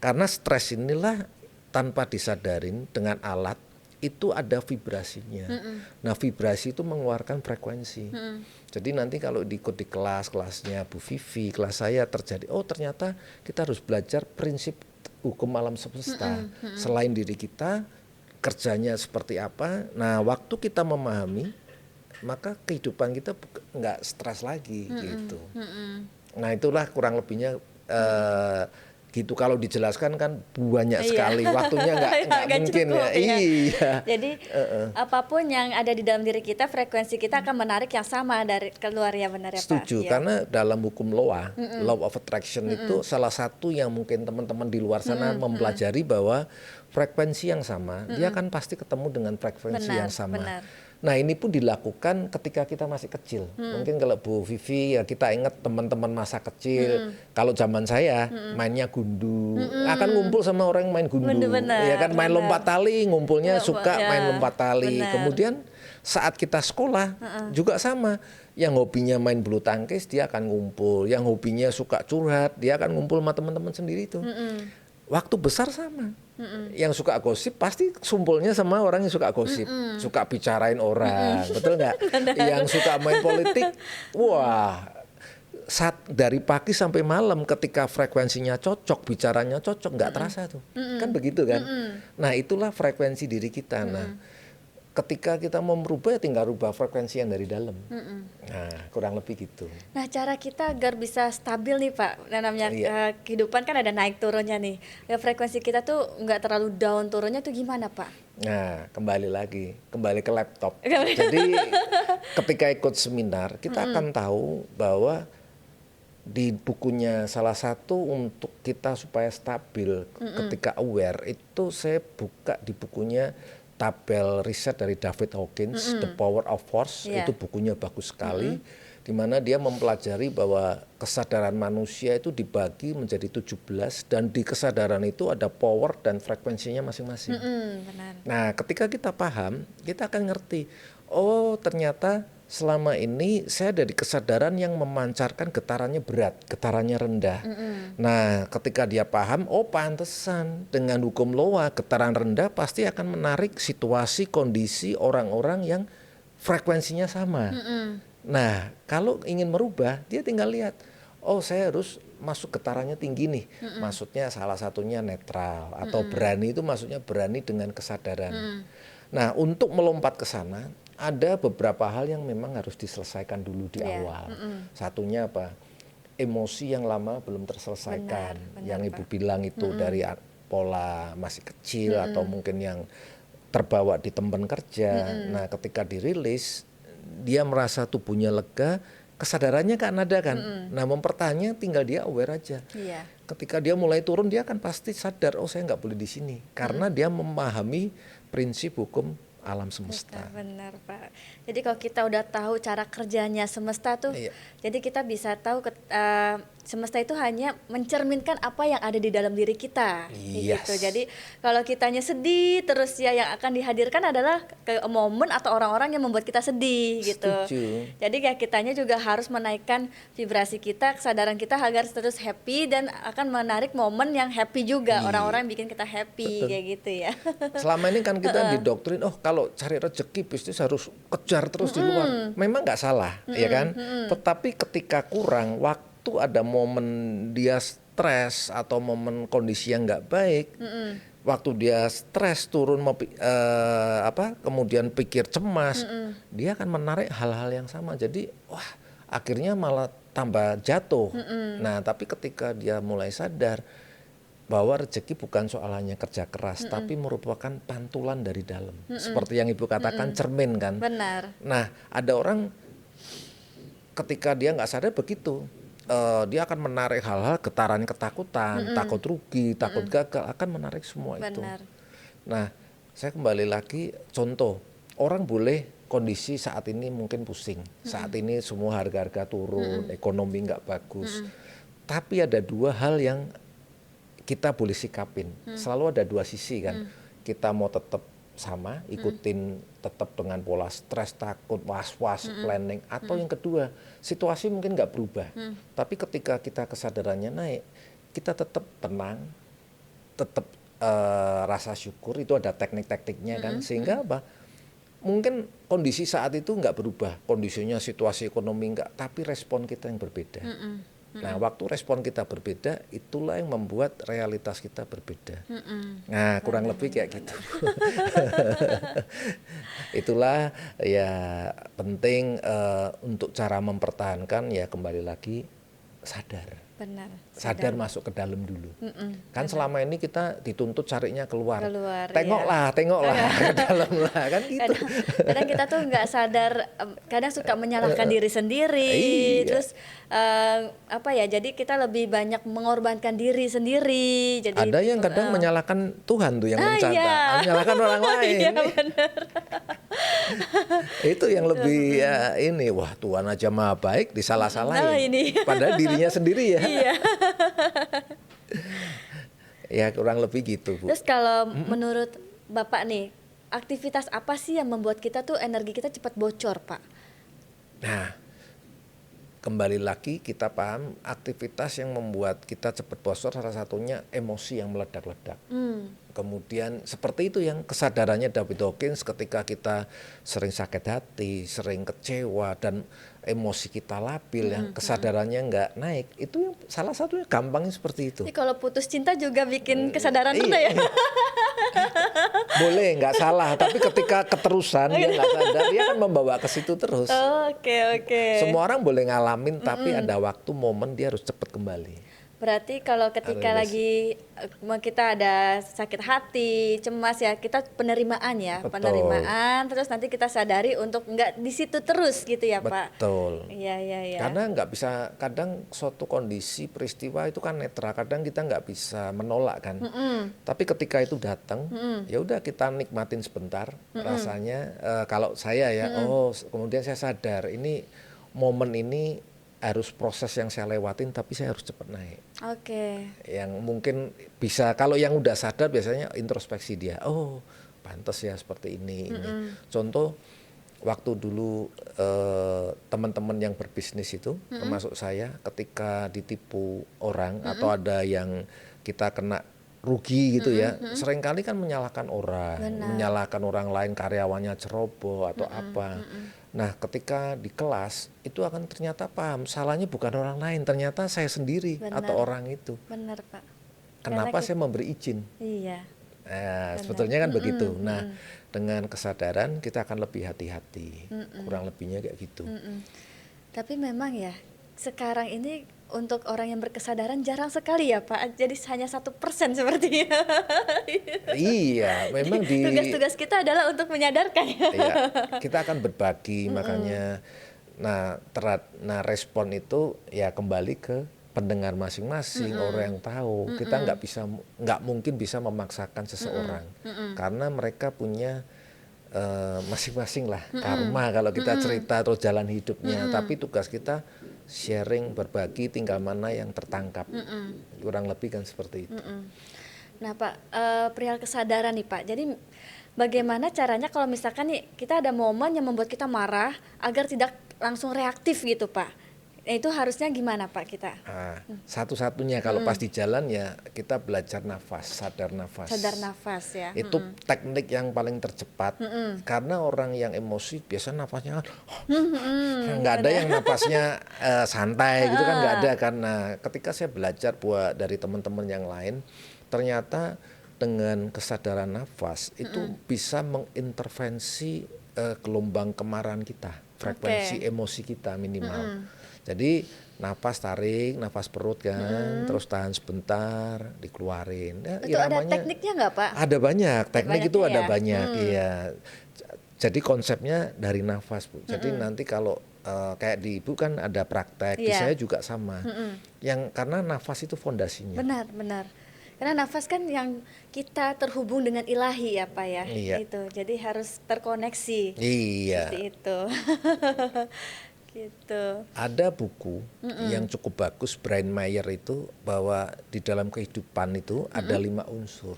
[SPEAKER 2] Karena stres inilah tanpa disadarin dengan alat itu ada vibrasinya. Nah vibrasi itu mengeluarkan frekuensi. Jadi nanti kalau diikut di kelasnya Bu Vivi, kelas saya terjadi, oh ternyata kita harus belajar prinsip hukum alam semesta. Selain diri kita, kerjanya seperti apa. Nah waktu kita memahami, maka kehidupan kita nggak stres lagi gitu. Nah itulah kurang lebihnya gitu. Kalau dijelaskan kan banyak sekali, waktunya nggak mungkin
[SPEAKER 1] cukup,
[SPEAKER 2] ya. Iya.
[SPEAKER 1] Jadi apapun yang ada di dalam diri kita, frekuensi kita akan menarik yang sama dari keluar, ya benar ya Pak?
[SPEAKER 2] Setuju, karena dalam hukum law of attraction itu salah satu yang mungkin teman-teman di luar sana mempelajari bahwa frekuensi yang sama, dia kan pasti ketemu dengan frekuensi yang sama.
[SPEAKER 1] Benar.
[SPEAKER 2] Nah ini pun dilakukan ketika kita masih kecil. Mungkin kalau Bu Vivi ya kita ingat teman-teman masa kecil. Kalau zaman saya mainnya gundu, akan ngumpul sama orang yang main gundu. Ya kan main lompat tali, ngumpulnya suka main lompat tali. Kemudian saat kita sekolah juga sama. Yang hobinya main bulu tangkis dia akan ngumpul. Yang hobinya suka curhat dia akan ngumpul sama teman-teman sendiri itu. Waktu besar sama. Yang suka gosip pasti sumpulnya sama orang yang suka gosip, suka bicarain orang, betul nggak? Yang suka main politik, wah, dari pagi sampai malam ketika frekuensinya cocok, bicaranya cocok, nggak terasa tuh, kan begitu kan? Nah itulah frekuensi diri kita. Nah ketika kita mau merubah ya tinggal rubah frekuensi yang dari dalam. Nah kurang lebih gitu.
[SPEAKER 1] Nah cara kita agar bisa stabil nih Pak, namanya kehidupan kan ada naik turunnya nih. Ya, frekuensi kita tuh nggak terlalu down turunnya tuh gimana Pak?
[SPEAKER 2] Nah kembali ke laptop. Jadi ketika ikut seminar kita akan tahu bahwa di bukunya salah satu untuk kita supaya stabil ketika aware itu saya buka di bukunya tabel riset dari David Hawkins, The Power of Force, itu bukunya bagus sekali, di mana dia mempelajari bahwa kesadaran manusia itu dibagi menjadi 17 dan di kesadaran itu ada power dan frekuensinya masing-masing.
[SPEAKER 1] Benar.
[SPEAKER 2] Nah, ketika kita paham, kita akan ngerti, oh ternyata selama ini saya dari kesadaran yang memancarkan getarannya berat, getarannya rendah. Nah, ketika dia paham, oh pantesan dengan hukum Loa getaran rendah pasti akan menarik situasi, kondisi orang-orang yang frekuensinya sama. Nah, kalau ingin merubah, dia tinggal lihat, oh saya harus masuk getarannya tinggi nih. Maksudnya salah satunya netral atau berani itu maksudnya berani dengan kesadaran. Nah, untuk melompat ke sana ada beberapa hal yang memang harus diselesaikan dulu di awal. Satunya apa? Emosi yang lama belum terselesaikan.
[SPEAKER 1] Benar,
[SPEAKER 2] yang Ibu
[SPEAKER 1] Pak.
[SPEAKER 2] bilang itu dari pola masih kecil atau mungkin yang terbawa di tempat kerja. Nah, ketika dirilis, dia merasa tubuhnya lega, kesadarannya kan ada kan. Nah, mempertanya tinggal dia aware aja.
[SPEAKER 1] Iya.
[SPEAKER 2] Ketika dia mulai turun, dia akan pasti sadar, oh saya nggak boleh di sini. Karena dia memahami prinsip hukum alam semesta.
[SPEAKER 1] Benar, Pak. Jadi kalau kita udah tahu cara kerjanya semesta tuh,
[SPEAKER 2] Iya.
[SPEAKER 1] jadi kita bisa tahu semesta itu hanya mencerminkan apa yang ada di dalam diri kita, kayak gitu.
[SPEAKER 2] Yes.
[SPEAKER 1] Jadi kalau kitanya sedih terus ya yang akan dihadirkan adalah ke momen atau orang-orang yang membuat kita sedih gitu.
[SPEAKER 2] Setuju.
[SPEAKER 1] Jadi kayak kitanya juga harus menaikkan vibrasi kita, kesadaran kita agar terus happy dan akan menarik momen yang happy juga,
[SPEAKER 2] Iya.
[SPEAKER 1] orang-orang yang bikin kita happy kayak gitu ya.
[SPEAKER 2] Selama ini kan kita didoktrin, oh kalau cari rezeki bisnis harus kejar terus di luar. Memang nggak salah, ya kan? Tetapi ketika kurang waktu, ada momen dia stres atau momen kondisi yang nggak baik, waktu dia stres turun kemudian pikir cemas, dia akan menarik hal-hal yang sama. Jadi wah akhirnya malah tambah jatuh. Nah tapi ketika dia mulai sadar bahwa rezeki bukan soal hanya kerja keras, tapi merupakan pantulan dari dalam. Seperti yang Ibu katakan, cermin kan.
[SPEAKER 1] Benar.
[SPEAKER 2] Nah ada orang ketika dia nggak sadar begitu, dia akan menarik hal-hal getaran ketakutan, takut rugi, takut gagal, akan menarik semua itu.
[SPEAKER 1] Benar.
[SPEAKER 2] Nah saya kembali lagi contoh, orang boleh kondisi saat ini mungkin pusing, saat ini semua harga-harga turun, ekonomi nggak bagus, tapi ada dua hal yang kita boleh sikapin. Selalu ada dua sisi kan. Kita mau tetap sama, ikutin tetap dengan pola stres, takut, was-was, planning. Atau yang kedua, situasi mungkin nggak berubah. Tapi ketika kita kesadarannya naik, kita tetap tenang, tetap rasa syukur. Itu ada teknik-tekniknya kan. Sehingga apa? Mungkin kondisi saat itu nggak berubah. Kondisinya situasi ekonomi nggak, tapi respon kita yang berbeda. Nah, waktu respon kita berbeda, itulah yang membuat realitas kita berbeda. Nah, kurang lebih kayak gitu. Itulah ya penting untuk cara mempertahankan ya kembali lagi sadar.
[SPEAKER 1] Benar.
[SPEAKER 2] Sadar masuk ke dalam dulu. Kan selama ini kita dituntut carinya keluar.
[SPEAKER 1] Tengoklah
[SPEAKER 2] ke dalam lah kan gitu.
[SPEAKER 1] Kadang kita tuh nggak sadar, kadang suka menyalahkan diri sendiri.
[SPEAKER 2] Iya.
[SPEAKER 1] Terus jadi kita lebih banyak mengorbankan diri sendiri. Jadi
[SPEAKER 2] ada yang kadang menyalahkan Tuhan tuh yang mencipta,
[SPEAKER 1] iya.
[SPEAKER 2] menyalahkan orang lain.
[SPEAKER 1] Iya benar.
[SPEAKER 2] Itu yang lebih ya ini, wah Tuhan aja maha baik disalah-salahin. Padahal dirinya sendiri ya.
[SPEAKER 1] Iya.
[SPEAKER 2] Ya kurang lebih gitu Bu.
[SPEAKER 1] Terus kalau menurut Bapak nih, aktivitas apa sih yang membuat kita tuh energi kita cepat bocor, Pak?
[SPEAKER 2] Nah, kembali lagi kita paham aktivitas yang membuat kita cepat bocor salah satunya emosi yang meledak-ledak. Kemudian seperti itu yang kesadarannya David Hawkins ketika kita sering sakit hati, sering kecewa dan emosi kita labil yang kesadarannya nggak naik, itu yang salah satunya gampangnya seperti itu.
[SPEAKER 1] Jadi kalau putus cinta juga bikin kesadaran rendah ya?
[SPEAKER 2] Boleh, nggak salah, tapi ketika keterusan dia nggak sadar, dia akan membawa ke situ terus.
[SPEAKER 1] Oke.
[SPEAKER 2] Semua orang boleh ngalamin, tapi ada waktu momen dia harus cepat kembali.
[SPEAKER 1] Berarti kalau ketika lagi kita ada sakit hati, cemas ya, kita penerimaan ya.
[SPEAKER 2] Betul.
[SPEAKER 1] Penerimaan, terus nanti kita sadari untuk nggak di situ terus gitu ya Pak.
[SPEAKER 2] Betul.
[SPEAKER 1] Iya.
[SPEAKER 2] Karena nggak bisa, kadang suatu kondisi peristiwa itu kan netral, kadang kita nggak bisa menolak kan. Tapi ketika itu datang, ya udah kita nikmatin sebentar rasanya. Kalau saya ya, kemudian saya sadar ini momen ini harus proses yang saya lewatin, tapi saya harus cepat naik.
[SPEAKER 1] Oke.
[SPEAKER 2] Yang mungkin bisa, kalau yang udah sadar biasanya introspeksi dia. Oh, pantas ya seperti ini. Contoh, waktu dulu teman-teman yang berbisnis itu, termasuk saya, ketika ditipu orang atau ada yang kita kena rugi gitu ya, seringkali kan menyalahkan orang, menyalahkan orang lain, karyawannya ceroboh atau apa. Nah ketika di kelas itu akan ternyata paham salahnya bukan orang lain, ternyata saya sendiri atau orang itu.
[SPEAKER 1] Benar Pak.
[SPEAKER 2] Kenapa saya memberi izin?
[SPEAKER 1] Iya.
[SPEAKER 2] Sebetulnya kan begitu. Nah dengan kesadaran kita akan lebih hati-hati, kurang lebihnya kayak gitu.
[SPEAKER 1] Tapi memang ya sekarang ini untuk orang yang berkesadaran jarang sekali ya Pak, jadi hanya 1% sepertinya.
[SPEAKER 2] Iya, memang
[SPEAKER 1] tugas-tugas kita adalah untuk menyadarkan.
[SPEAKER 2] Iya, kita akan berbagi makanya. Nah, respon itu ya kembali ke pendengar masing-masing, orang yang tahu. Kita nggak mungkin bisa memaksakan seseorang karena mereka punya masing-masing lah karma kalau kita cerita atau jalan hidupnya. Tapi tugas kita sharing, berbagi, tinggal mana yang tertangkap. Kurang lebih kan seperti itu.
[SPEAKER 1] Nah Pak, perihal kesadaran nih Pak, jadi bagaimana caranya kalau misalkan nih kita ada momen yang membuat kita marah agar tidak langsung reaktif gitu Pak? Nah, itu harusnya gimana Pak kita?
[SPEAKER 2] Nah, satu-satunya kalau pas di jalan ya kita belajar nafas, sadar nafas.
[SPEAKER 1] Sadar nafas ya.
[SPEAKER 2] Itu teknik yang paling tercepat. Karena orang yang emosi biasa nafasnya kan nggak ada yang nafasnya santai gitu kan, nggak ada. Karena ketika saya belajar buat dari teman-teman yang lain, ternyata dengan kesadaran nafas itu bisa mengintervensi gelombang kemarahan kita, frekuensi emosi kita minimal. Jadi nafas tarik, nafas perut kan, terus tahan sebentar, dikeluarin. Ya,
[SPEAKER 1] Itu ada tekniknya nggak Pak?
[SPEAKER 2] Ada banyak, teknik itu ada
[SPEAKER 1] ya?
[SPEAKER 2] banyak, iya. Jadi konsepnya dari nafas, Bu. Jadi nanti kalau kayak di Ibu kan ada praktek, di saya juga sama. Yang karena nafas itu fondasinya.
[SPEAKER 1] Benar, benar. Karena nafas kan yang kita terhubung dengan ilahi ya Pak ya.
[SPEAKER 2] Iya.
[SPEAKER 1] Itu. Jadi harus terkoneksi.
[SPEAKER 2] Iya.
[SPEAKER 1] Seperti itu. Gitu.
[SPEAKER 2] Ada buku yang cukup bagus, Brian Mayer itu, bahwa di dalam kehidupan itu ada 5 unsur.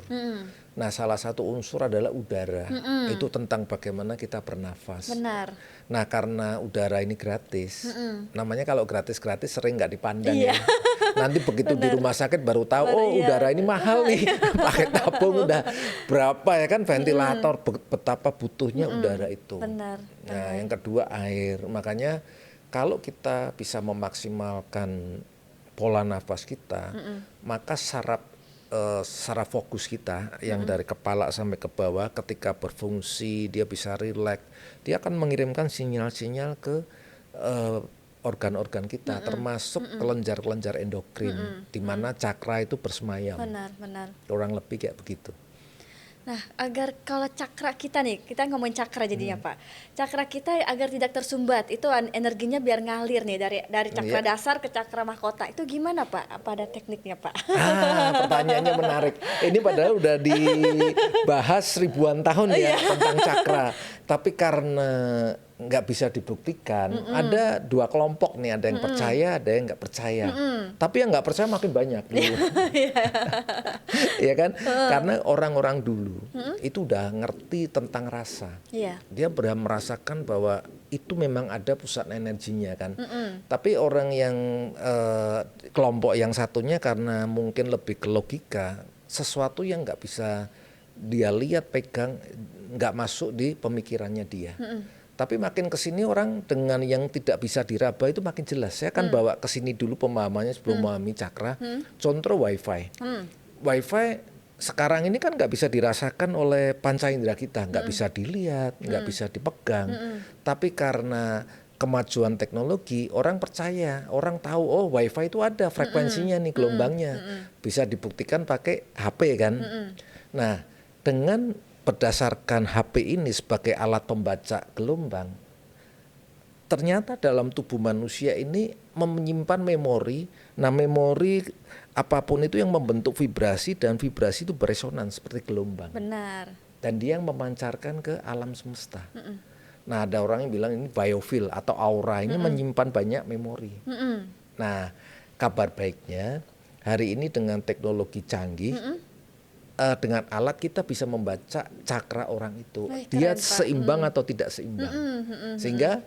[SPEAKER 2] Nah, salah satu unsur adalah udara. Itu tentang bagaimana kita bernafas.
[SPEAKER 1] Benar.
[SPEAKER 2] Nah, karena udara ini gratis, namanya kalau gratis-gratis sering nggak dipandang
[SPEAKER 1] Iya.
[SPEAKER 2] ya. Nanti begitu di rumah sakit baru tahu, udara ini mahal nih, pakai tabung udah berapa ya kan, ventilator, betapa butuhnya udara itu.
[SPEAKER 1] Benar.
[SPEAKER 2] Nah, yang kedua air. Makanya kalau kita bisa memaksimalkan pola nafas kita, maka saraf fokus kita yang dari kepala sampai ke bawah ketika berfungsi dia bisa rileks, dia akan mengirimkan sinyal-sinyal ke organ-organ kita, termasuk kelenjar-kelenjar endokrin, di mana cakra itu bersemayam.
[SPEAKER 1] Benar, benar.
[SPEAKER 2] Kurang lebih kayak begitu.
[SPEAKER 1] Nah, agar kalau cakra kita nih, kita ngomongin cakra jadinya Pak. Cakra kita agar tidak tersumbat, itu energinya biar ngalir nih dari cakra dasar ke cakra mahkota. Itu gimana Pak? Apa ada tekniknya Pak?
[SPEAKER 2] Pertanyaannya menarik. Ini padahal udah dibahas ribuan tahun ya tentang cakra. Tapi karena nggak bisa dibuktikan, ada 2 kelompok nih, ada yang percaya, ada yang nggak percaya. Tapi yang nggak percaya makin banyak dulu. Ya kan? Karena orang-orang dulu itu udah ngerti tentang rasa. Dia benar merasakan bahwa itu memang ada pusat energinya kan. Tapi orang yang kelompok yang satunya karena mungkin lebih ke logika, sesuatu yang nggak bisa dia lihat, pegang, nggak masuk di pemikirannya dia. Tapi makin kesini orang dengan yang tidak bisa diraba itu makin jelas. Saya kan bawa kesini dulu pemahamannya sebelum memahami cakra. Contoh wifi. Wifi sekarang ini kan nggak bisa dirasakan oleh panca indera kita, nggak bisa dilihat, nggak bisa dipegang. Tapi karena kemajuan teknologi, orang percaya, orang tahu, oh wifi itu ada frekuensinya nih, gelombangnya. Bisa dibuktikan pakai HP kan. Nah, dengan berdasarkan HP ini sebagai alat pembaca gelombang, ternyata dalam tubuh manusia ini menyimpan memori. Nah, memori apapun itu yang membentuk vibrasi, dan vibrasi itu beresonans seperti gelombang.
[SPEAKER 1] Benar.
[SPEAKER 2] Dan dia yang memancarkan ke alam semesta. Nah, ada orang yang bilang ini biofil atau aura, ini menyimpan banyak memori. Nah, kabar baiknya hari ini dengan teknologi canggih, dengan alat kita bisa membaca cakra orang itu. Dia seimbang atau tidak seimbang. Sehingga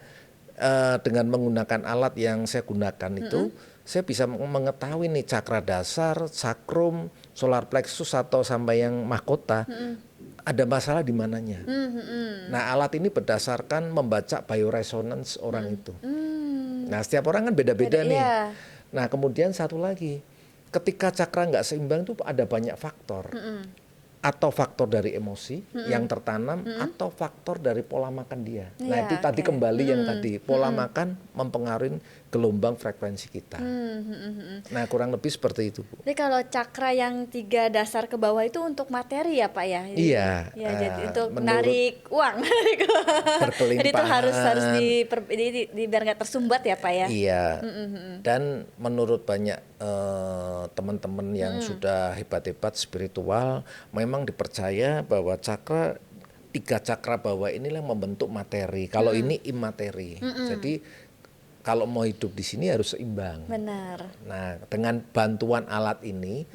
[SPEAKER 2] dengan menggunakan alat yang saya gunakan itu, saya bisa mengetahui nih cakra dasar, sakrum, solar plexus atau sampai yang mahkota, ada masalah di mananya. Nah, alat ini berdasarkan membaca bioresonance orang itu. Nah, setiap orang kan beda-beda nih.
[SPEAKER 1] Iya.
[SPEAKER 2] Nah, kemudian satu lagi, ketika cakra nggak seimbang itu ada banyak faktor. Atau faktor dari emosi yang tertanam, atau faktor dari pola makan dia. Nah, itu tadi kembali yang tadi, pola makan mempengaruhi gelombang frekuensi kita. Nah, kurang lebih seperti itu, Bu.
[SPEAKER 1] Jadi kalau cakra yang 3 dasar ke bawah itu untuk materi ya Pak ya?
[SPEAKER 2] Iya.
[SPEAKER 1] Ya, jadi untuk narik uang. Jadi itu harus biar nggak tersumbat ya Pak ya?
[SPEAKER 2] Iya. Dan menurut banyak teman-teman yang sudah hebat-hebat spiritual, memang dipercaya bahwa cakra tiga cakra bawah inilah yang membentuk materi. Kalau ini imateri. Jadi kalau mau hidup di sini harus seimbang.
[SPEAKER 1] Benar.
[SPEAKER 2] Nah, dengan bantuan alat ini,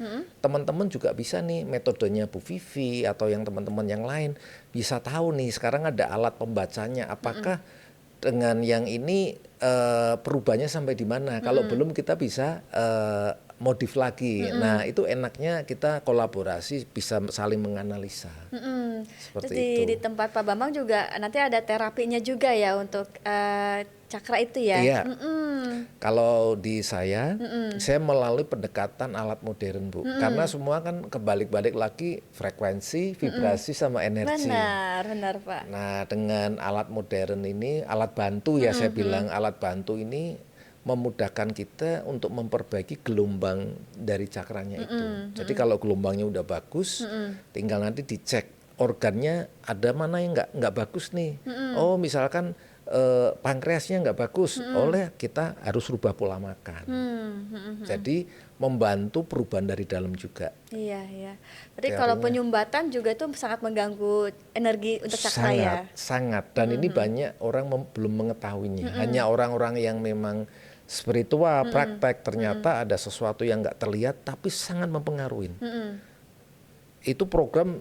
[SPEAKER 2] teman-teman juga bisa nih metodenya Bu Vivi atau yang teman-teman yang lain bisa tahu nih sekarang ada alat pembacanya. Apakah dengan yang ini perubahannya sampai di mana? Kalau belum kita bisa modif lagi. Nah, itu enaknya kita kolaborasi bisa saling menganalisa.
[SPEAKER 1] Terus
[SPEAKER 2] Seperti
[SPEAKER 1] di
[SPEAKER 2] itu.
[SPEAKER 1] tempat Pak Bambang juga nanti ada terapinya juga ya untuk cakra itu ya.
[SPEAKER 2] Iya. Kalau di saya melalui pendekatan alat modern, Bu. Karena semua kan kebalik-balik lagi frekuensi, vibrasi sama energi.
[SPEAKER 1] Benar Pak.
[SPEAKER 2] Nah, dengan alat modern ini, alat bantu ya saya bilang, alat bantu ini memudahkan kita untuk memperbaiki gelombang dari cakranya itu. Jadi kalau gelombangnya udah bagus, tinggal nanti dicek organnya ada mana yang nggak bagus nih. Oh, misalkan pankreasnya nggak bagus, oleh kita harus rubah pola makan. Jadi membantu perubahan dari dalam juga.
[SPEAKER 1] Iya. Berarti kalau penyumbatan juga itu sangat mengganggu energi untuk cakra ya.
[SPEAKER 2] Sangat. Dan ini banyak orang belum mengetahuinya. Hanya orang-orang yang memang spiritual, praktek, ternyata ada sesuatu yang nggak terlihat tapi sangat mempengaruhi. Itu program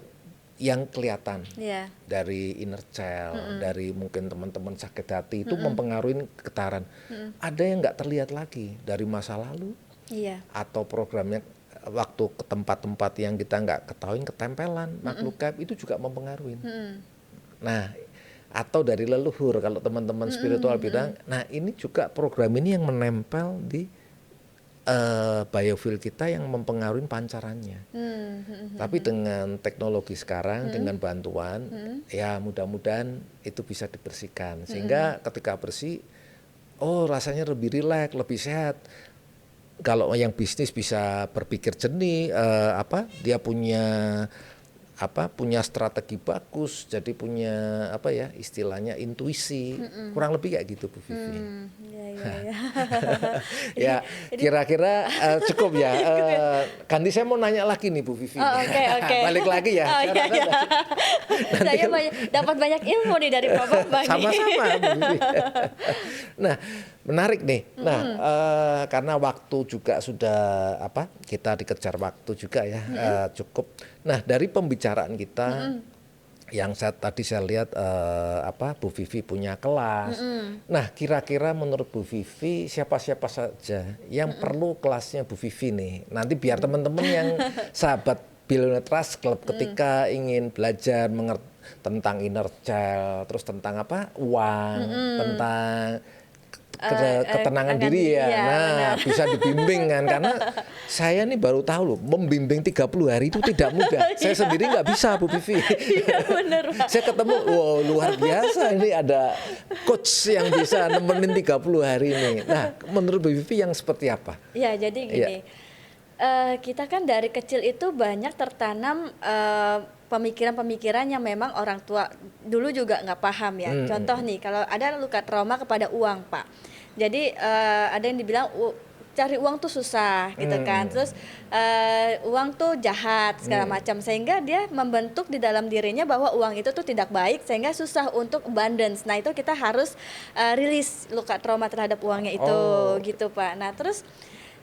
[SPEAKER 2] yang kelihatan dari inner child, dari mungkin teman-teman sakit hati itu mempengaruhi getaran. Ada yang nggak terlihat lagi dari masa lalu, atau programnya waktu ke tempat-tempat yang kita nggak ketahui ketempelan, makhluk gaib itu juga mempengaruhi. Nah, atau dari leluhur kalau teman-teman spiritual bilang, nah ini juga program ini yang menempel di biofil kita yang mempengaruhi pancarannya. Tapi dengan teknologi sekarang, dengan bantuan, ya mudah-mudahan itu bisa dibersihkan. Sehingga ketika bersih, oh rasanya lebih rileks, lebih sehat. Kalau yang bisnis bisa berpikir jernih, dia punya strategi bagus, jadi punya istilahnya intuisi, kurang lebih kayak gitu Bu Vivi. Ya kira-kira cukup ya. Ganti saya mau nanya lagi nih Bu Vivi.
[SPEAKER 1] Oke.
[SPEAKER 2] Balik lagi ya.
[SPEAKER 1] Saya dapat banyak info nih dari Pak Bambang.
[SPEAKER 2] Sama-sama Bu Vivi. Nah, menarik nih. Nah, karena waktu juga sudah kita dikejar waktu juga ya, cukup. Nah, dari pembicaraan kita yang tadi saya lihat Bu Vivi punya kelas. Nah, kira-kira menurut Bu Vivi siapa-siapa saja yang perlu kelasnya Bu Vivi nih? Nanti biar teman-teman yang sahabat Billionaire Trust Club ketika ingin belajar tentang inner child, terus tentang uang, tentang ketenangan diri ya. Nah, bisa dibimbing kan, karena saya nih baru tahu loh, membimbing 30 hari itu tidak mudah. Saya sendiri nggak bisa Bu Vivi.
[SPEAKER 1] Iya benar Pak.
[SPEAKER 2] Saya ketemu, wow luar biasa ini ada coach yang bisa nemenin 30 hari ini. Nah, menurut Bu Vivi yang seperti apa?
[SPEAKER 1] Ya, jadi gini. Kita kan dari kecil itu banyak tertanam pemikiran-pemikiran yang memang orang tua dulu juga nggak paham ya. Contoh nih, kalau ada luka trauma kepada uang Pak. Jadi ada yang dibilang cari uang tuh susah gitu kan. Terus uang tuh jahat segala macam, sehingga dia membentuk di dalam dirinya bahwa uang itu tuh tidak baik, sehingga susah untuk abundance. Nah, itu kita harus rilis luka trauma terhadap uangnya itu gitu Pak. Nah, terus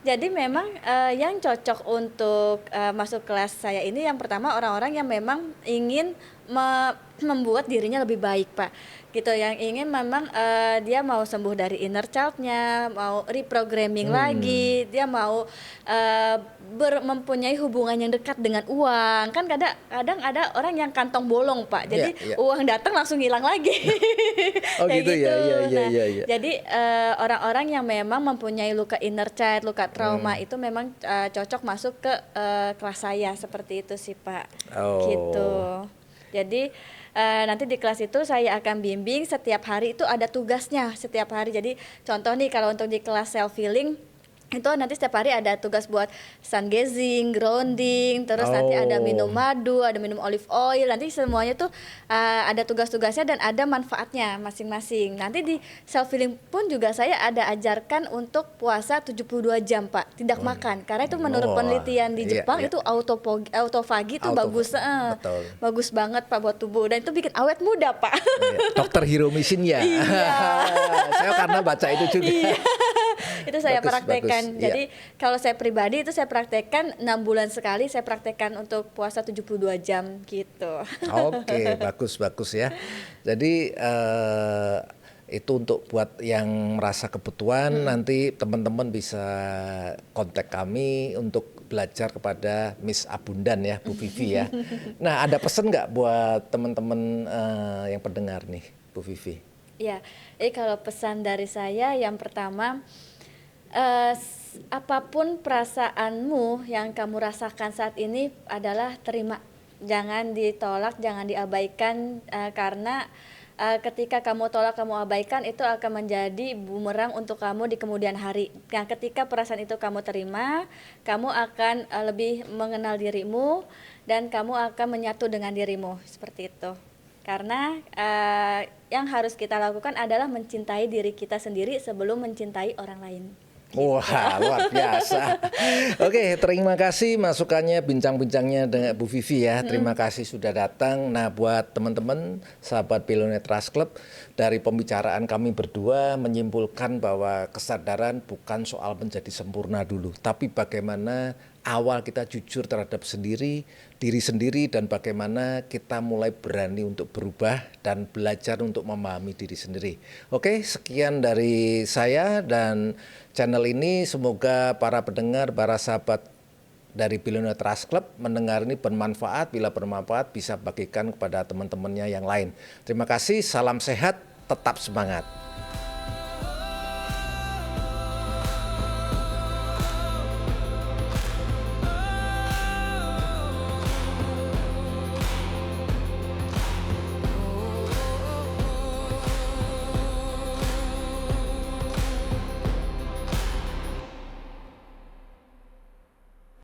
[SPEAKER 1] jadi memang yang cocok untuk masuk kelas saya ini yang pertama orang-orang yang memang ingin membuat dirinya lebih baik Pak, gitu, yang ingin memang dia mau sembuh dari inner child-nya, mau reprogramming lagi, dia mau mempunyai hubungan yang dekat dengan uang. Kan kadang ada orang yang kantong bolong Pak, jadi uang datang langsung hilang lagi.
[SPEAKER 2] Gitu ya.
[SPEAKER 1] Jadi orang-orang yang memang mempunyai luka inner child, luka trauma itu memang cocok masuk ke kelas saya, seperti itu sih Pak. Gitu. Jadi nanti di kelas itu saya akan bimbing setiap hari, itu ada tugasnya setiap hari. Jadi contoh nih, kalau untuk di kelas self healing itu nanti setiap hari ada tugas buat sun gazing, grounding, terus nanti ada minum madu, ada minum olive oil, nanti semuanya tuh ada tugas-tugasnya dan ada manfaatnya masing-masing. Nanti di self healing pun juga saya ada ajarkan untuk puasa 72 jam Pak, tidak makan. Karena itu menurut penelitian di Jepang itu autofagi itu bagus banget Pak buat tubuh dan itu bikin awet muda Pak.
[SPEAKER 2] Dokter Hiromishin ya. Saya karena baca itu juga.
[SPEAKER 1] Itu saya praktekkan.
[SPEAKER 2] Bagus.
[SPEAKER 1] Jadi kalau saya pribadi itu saya praktekkan 6 bulan sekali, saya praktekkan untuk puasa 72 jam gitu.
[SPEAKER 2] Oke, bagus ya. Jadi itu untuk buat yang merasa kebutuhan, nanti teman-teman bisa kontak kami untuk belajar kepada Miss Abundan ya, Bu Vivi ya. Nah, ada pesan nggak buat teman-teman yang pendengar nih, Bu Vivi?
[SPEAKER 1] Ya, kalau pesan dari saya yang pertama, apapun perasaanmu yang kamu rasakan saat ini adalah terima, jangan ditolak, jangan diabaikan, karena ketika kamu tolak, kamu abaikan, itu akan menjadi bumerang untuk kamu di kemudian hari. Nah, ketika perasaan itu kamu terima, kamu akan lebih mengenal dirimu dan kamu akan menyatu dengan dirimu, seperti itu. Karena yang harus kita lakukan adalah mencintai diri kita sendiri sebelum mencintai orang lain.
[SPEAKER 2] Wah, luar biasa. Oke, terima kasih masukannya, bincang-bincangnya dengan Bu Vivi ya. Terima kasih sudah datang. Nah, buat teman-teman sahabat Billionaire Trust Club, dari pembicaraan kami berdua menyimpulkan bahwa kesadaran bukan soal menjadi sempurna dulu, tapi bagaimana awal kita jujur terhadap diri sendiri dan bagaimana kita mulai berani untuk berubah dan belajar untuk memahami diri sendiri. Oke, sekian dari saya dan channel ini, semoga para pendengar, para sahabat dari Billionaire Trust Club mendengar ini bermanfaat. Bila bermanfaat bisa bagikan kepada teman-temannya yang lain. Terima kasih, salam sehat, tetap semangat.